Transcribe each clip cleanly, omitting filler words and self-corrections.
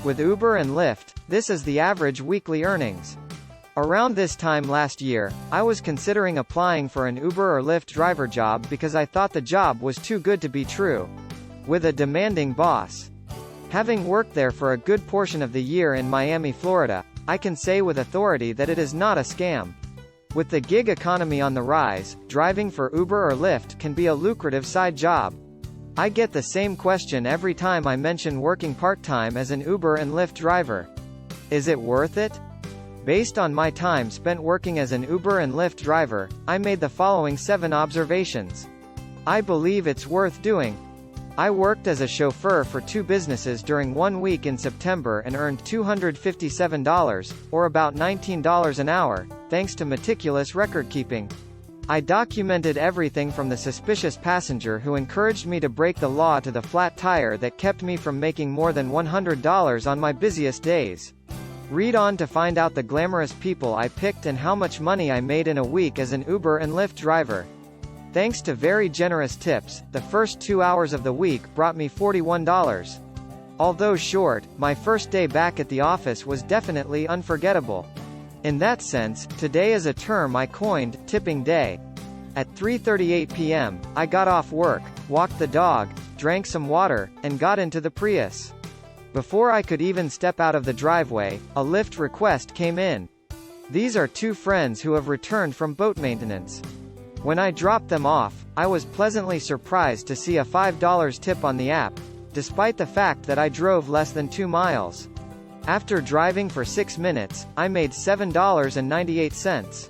With Uber and Lyft, this is the average weekly earnings. Around this time last year, I was considering applying for an Uber or Lyft driver job because I thought the job was too good to be true. With a demanding boss. Having worked there for a good portion of the year in Miami, Florida, I can say with authority that it is not a scam. With the gig economy on the rise, driving for Uber or Lyft can be a lucrative side job. I get the same question every time I mention working part-time as an Uber and Lyft driver. Is it worth it? Based on my time spent working as an Uber and Lyft driver, I made the following 7 observations. I believe it's worth doing. I worked as a chauffeur for 2 businesses during 1 week in September and earned $257, or about $19 an hour, thanks to meticulous record-keeping. I documented everything from the suspicious passenger who encouraged me to break the law to the flat tire that kept me from making more than $100 on my busiest days. Read on to find out the glamorous people I picked and how much money I made in a week as an Uber and Lyft driver. Thanks to very generous tips, the first 2 hours of the week brought me $41. Although short, my first day back at the office was definitely unforgettable. In that sense, today is a term I coined, tipping day. At 3:38 p.m., I got off work, walked the dog, drank some water, and got into the Prius. Before I could even step out of the driveway, a Lyft request came in. These are 2 friends who have returned from boat maintenance. When I dropped them off, I was pleasantly surprised to see a $5 tip on the app, despite the fact that I drove less than 2 miles. After driving for 6 minutes, I made $7.98.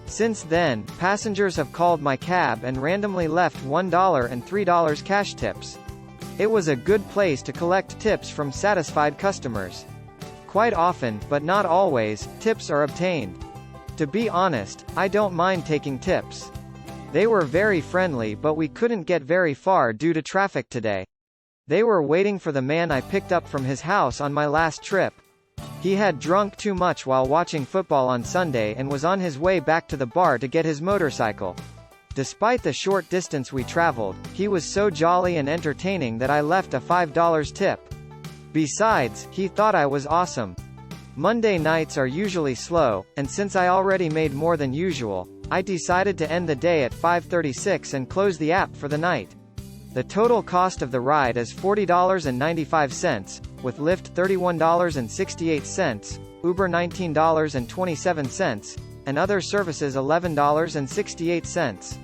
Since then, passengers have called my cab and randomly left $1 and $3 cash tips. It was a good place to collect tips from satisfied customers. Quite often, but not always, tips are obtained. To be honest, I don't mind taking tips. They were very friendly, but we couldn't get very far due to traffic today. They were waiting for the man I picked up from his house on my last trip. He had drunk too much while watching football on Sunday and was on his way back to the bar to get his motorcycle. Despite the short distance we traveled, he was so jolly and entertaining that I left a $5 tip. Besides, he thought I was awesome. Monday nights are usually slow, and since I already made more than usual, I decided to end the day at 5:36 and close the app for the night. The total cost of the ride is $40.95, with Lyft $31.68, Uber $19.27, and other services $11.68.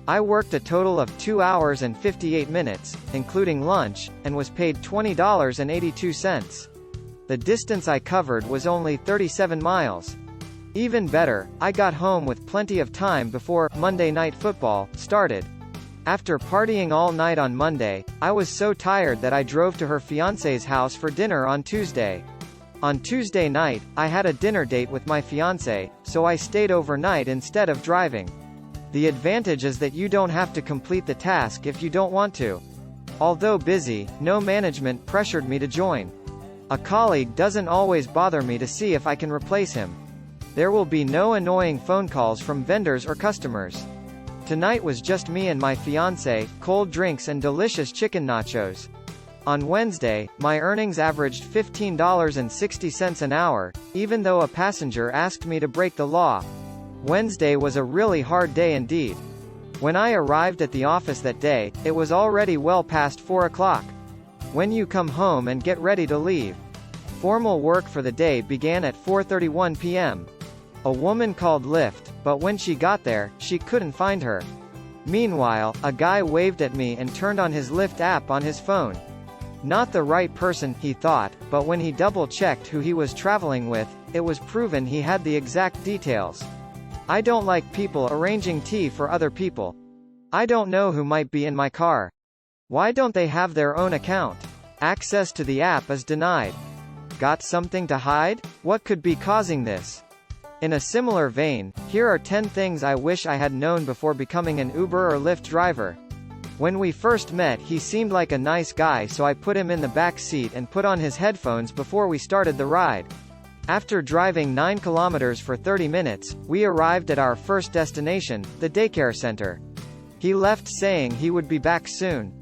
I worked a total of 2 hours and 58 minutes, including lunch, and was paid $20.82. The distance I covered was only 37 miles. Even better, I got home with plenty of time before Monday Night Football started. After partying all night on Monday, I was so tired that I drove to her fiancé's house for dinner on Tuesday. On Tuesday night, I had a dinner date with my fiancé, so I stayed overnight instead of driving. The advantage is that you don't have to complete the task if you don't want to. Although busy, no management pressured me to join. A colleague doesn't always bother me to see if I can replace him. There will be no annoying phone calls from vendors or customers. Tonight was just me and my fiancé, cold drinks and delicious chicken nachos. On Wednesday, my earnings averaged $15.60 an hour, even though a passenger asked me to break the law. Wednesday was a really hard day indeed. When I arrived at the office that day, it was already well past 4 o'clock. When you come home and get ready to leave. Formal work for the day began at 4:31 p.m. A woman called Lyft, but when she got there, she couldn't find her. Meanwhile, a guy waved at me and turned on his Lyft app on his phone. Not the right person, he thought, but when he double-checked who he was traveling with, it was proven he had the exact details. I don't like people arranging tea for other people. I don't know who might be in my car. Why don't they have their own account? Access to the app is denied. Got something to hide? What could be causing this? In a similar vein, here are 10 things I wish I had known before becoming an Uber or Lyft driver. When we first met, he seemed like a nice guy, so I put him in the back seat and put on his headphones before we started the ride. After driving 9 kilometers for 30 minutes, we arrived at our first destination, the daycare center. He left saying he would be back soon.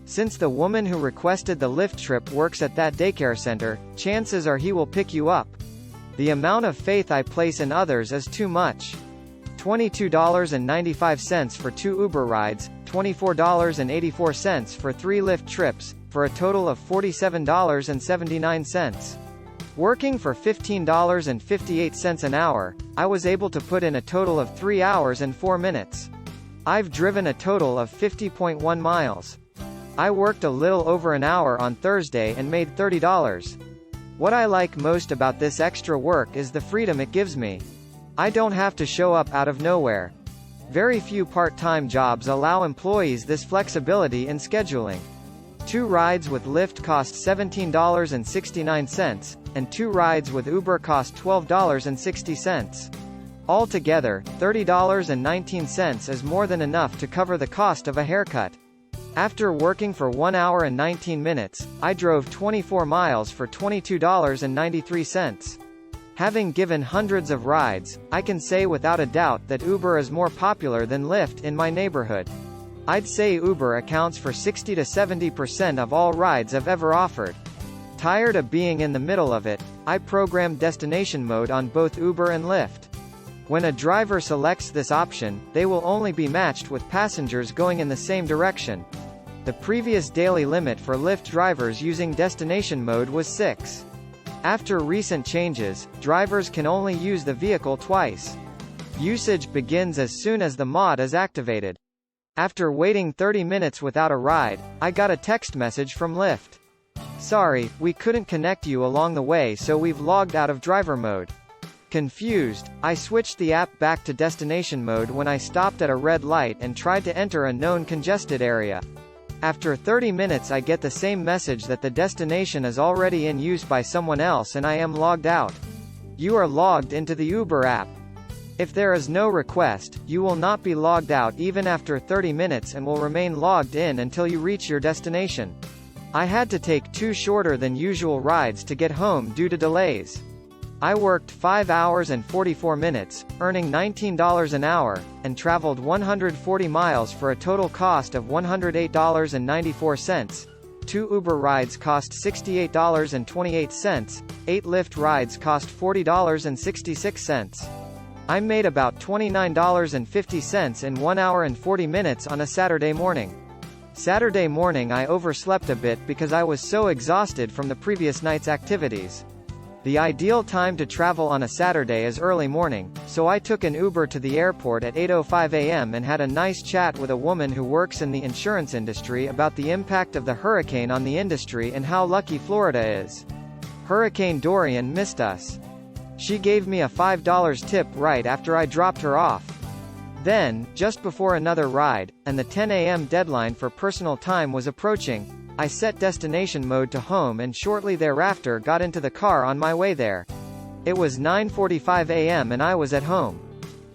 Since the woman who requested the Lyft trip works at that daycare center, chances are he will pick you up. The amount of faith I place in others is too much. $22.95 for 2 Uber rides, $24.84 for 3 Lyft trips, for a total of $47.79. Working for $15.58 an hour, I was able to put in a total of 3 hours and 4 minutes. I've driven a total of 50.1 miles. I worked a little over an hour on Thursday and made $30. What I like most about this extra work is the freedom it gives me. I don't have to show up out of nowhere. Very few part-time jobs allow employees this flexibility in scheduling. 2 rides with Lyft cost $17.69, and 2 rides with Uber cost $12.60. Altogether, $30.19 is more than enough to cover the cost of a haircut. After working for 1 hour and 19 minutes, I drove 24 miles for $22.93. Having given hundreds of rides, I can say without a doubt that Uber is more popular than Lyft in my neighborhood. I'd say Uber accounts for 60 to 70% of all rides I've ever offered. Tired of being in the middle of it, I programmed destination mode on both Uber and Lyft. When a driver selects this option, they will only be matched with passengers going in the same direction. The previous daily limit for Lyft drivers using destination mode was 6. After recent changes, drivers can only use the vehicle twice. Usage begins as soon as the mod is activated. After waiting 30 minutes without a ride, I got a text message from Lyft. "Sorry, we couldn't connect you along the way, so we've logged out of driver mode." Confused, I switched the app back to destination mode when I stopped at a red light and tried to enter a known congested area. After 30 minutes I get the same message that the destination is already in use by someone else and I am logged out. You are logged into the Uber app. If there is no request, you will not be logged out even after 30 minutes and will remain logged in until you reach your destination. I had to take 2 shorter than usual rides to get home due to delays. I worked 5 hours and 44 minutes, earning $19 an hour, and traveled 140 miles for a total cost of $108.94. 2 Uber rides cost $68.28, 8 Lyft rides cost $40.66. I made about $29.50 in 1 hour and 40 minutes on a Saturday morning. Saturday morning I overslept a bit because I was so exhausted from the previous night's activities. The ideal time to travel on a Saturday is early morning, so I took an Uber to the airport at 8:05 a.m. and had a nice chat with a woman who works in the insurance industry about the impact of the hurricane on the industry and how lucky Florida is. Hurricane Dorian missed us. She gave me a $5 tip right after I dropped her off. Then, just before another ride, and the 10 a.m. deadline for personal time was approaching, I set destination mode to home and shortly thereafter got into the car on my way there. It was 9:45 a.m. and I was at home.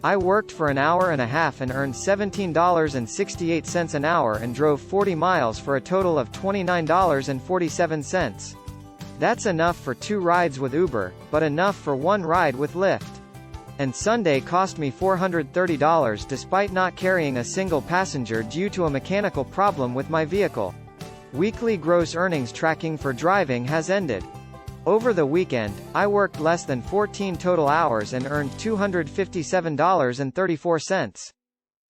I worked for an hour and a half and earned $17.68 an hour and drove 40 miles for a total of $29.47. That's enough for 2 rides with Uber, but enough for 1 ride with Lyft. And Sunday cost me $430 despite not carrying a single passenger due to a mechanical problem with my vehicle. Weekly gross earnings tracking for driving has ended. Over the weekend, I worked less than 14 total hours and earned $257.34.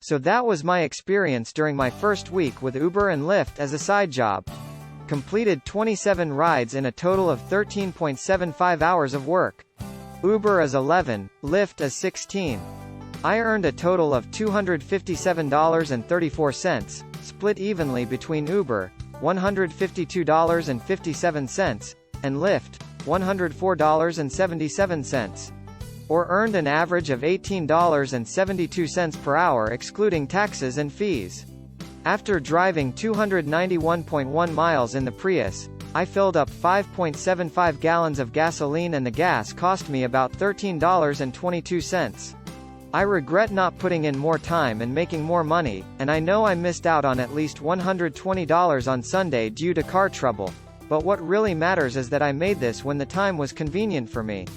So that was my experience during my first week with Uber and Lyft as a side job. Completed 27 rides in a total of 13.75 hours of work. Uber is 11, Lyft is 16. I earned a total of $257.34, split evenly between Uber, $152.57, and Lyft, $104.77. Or earned an average of $18.72 per hour excluding taxes and fees. After driving 291.1 miles in the Prius, I filled up 5.75 gallons of gasoline and the gas cost me about $13.22. I regret not putting in more time and making more money, and I know I missed out on at least $120 on Sunday due to car trouble, but what really matters is that I made this when the time was convenient for me.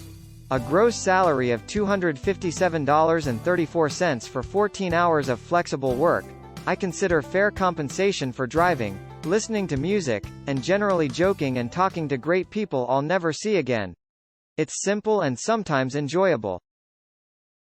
A gross salary of $257.34 for 14 hours of flexible work, I consider fair compensation for driving, listening to music, and generally joking and talking to great people I'll never see again. It's simple and sometimes enjoyable.